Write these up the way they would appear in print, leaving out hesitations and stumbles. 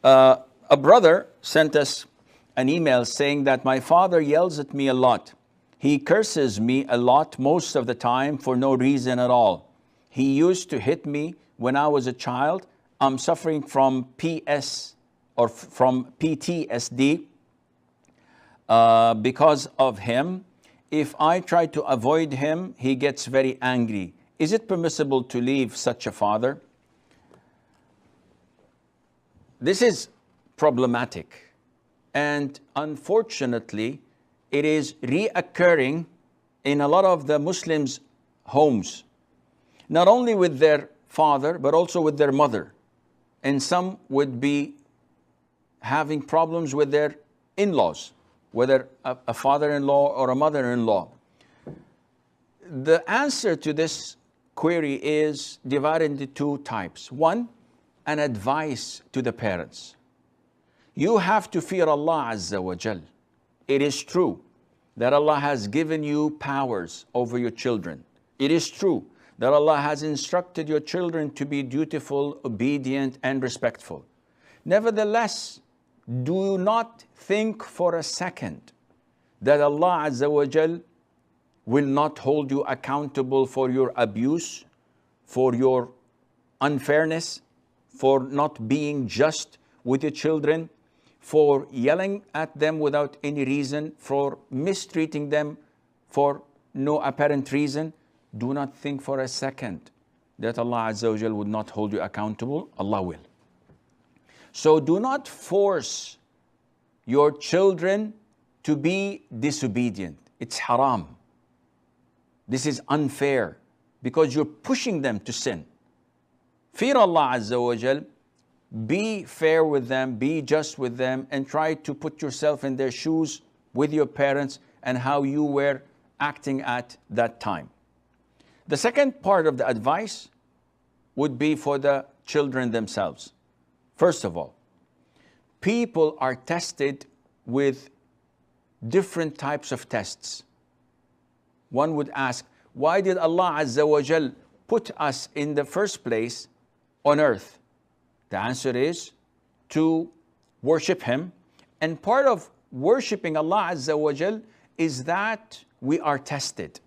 A brother sent us an email saying that my father yells at me a lot. He curses me a lot most of the time for no reason at all. He used to hit me when I was a child. I'm suffering from from PTSD because of him. If I try to avoid him, he gets very angry. Is it permissible to leave such a father? This is problematic, and unfortunately, it is reoccurring in a lot of the Muslims' homes, not only with their father, but also with their mother. And some would be having problems with their in-laws, whether a father-in-law or a mother-in-law. The answer to this query is divided into two types. One, an advice to the parents. You have to fear Allah Azza wa Jal. It is true that Allah has given you powers over your children. It is true that Allah has instructed your children to be dutiful, obedient, and respectful. Nevertheless, do not think for a second that Allah Azza wa Jal will not hold you accountable for your abuse, for your unfairness, for not being just with your children, for yelling at them without any reason, for mistreating them for no apparent reason. Do not think for a second that Allah Azza wa Jal would not hold you accountable. Allah will. So do not force your children to be disobedient. It's haram. This is unfair because you're pushing them to sin. Fear Allah Azza wa Jal. Be fair with them, be just with them, and try to put yourself in their shoes with your parents and how you were acting at that time. The second part of the advice would be for the children themselves. First of all, people are tested with different types of tests. One would ask, why did Allah Azza wa Jal put us in the first place on earth? The answer is to worship Him. And part of worshiping Allah Azza wa Jal is that we are tested.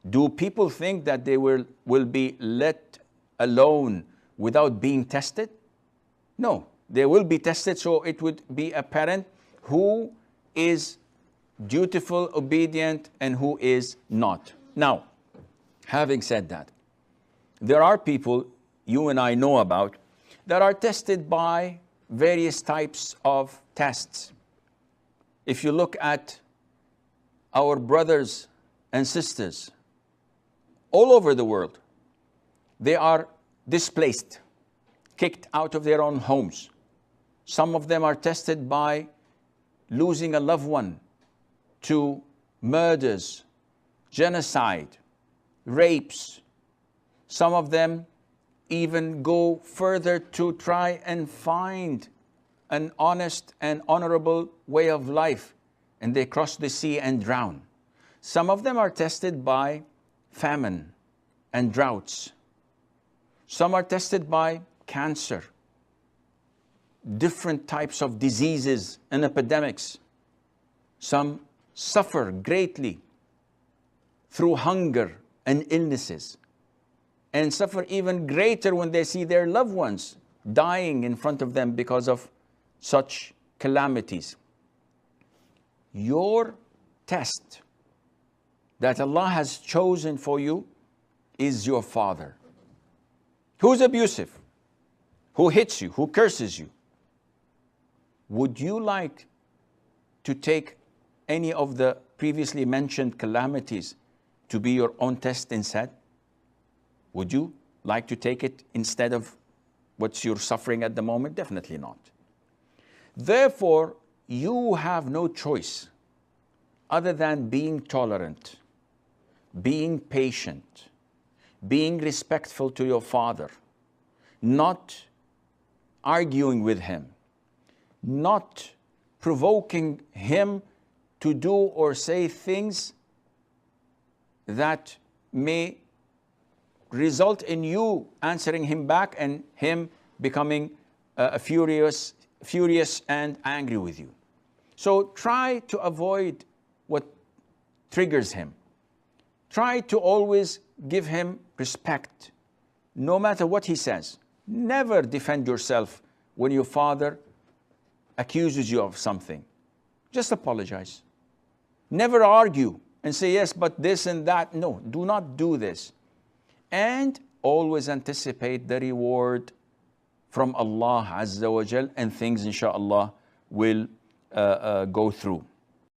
Do people think that they will be let alone without being tested? No, they will be tested, so it would be apparent who is dutiful, obedient, and who is not. Now, having said that, there are people you and I know about that are tested by various types of tests. If you look at our brothers and sisters all over the world, they are displaced, kicked out of their own homes. Some of them are tested by losing a loved one to murders, genocide, rapes. Some of them even go further to try and find an honest and honorable way of life, and they cross the sea and drown. Some of them are tested by famine and droughts. Some are tested by cancer, different types of diseases and epidemics. Some suffer greatly through hunger and illnesses, and suffer even greater when they see their loved ones dying in front of them because of such calamities. Your test that Allah has chosen for you is your father, who's abusive, who hits you, who curses you. Would you like to take any of the previously mentioned calamities to be your own test instead? Would you like to take it instead of what you're suffering at the moment? Definitely not. Therefore, you have no choice other than being tolerant, being patient, being respectful to your father, not arguing with him, not provoking him to do or say things that may result in you answering him back and him becoming furious and angry with you. So try to avoid what triggers him. Try to always give him respect, no matter what he says. Never defend yourself when your father accuses you of something. Just apologize. Never argue and say, yes, but this and that. No, do not do this. And always anticipate the reward from Allah Azza wa Jal, and things, inshallah, will go through.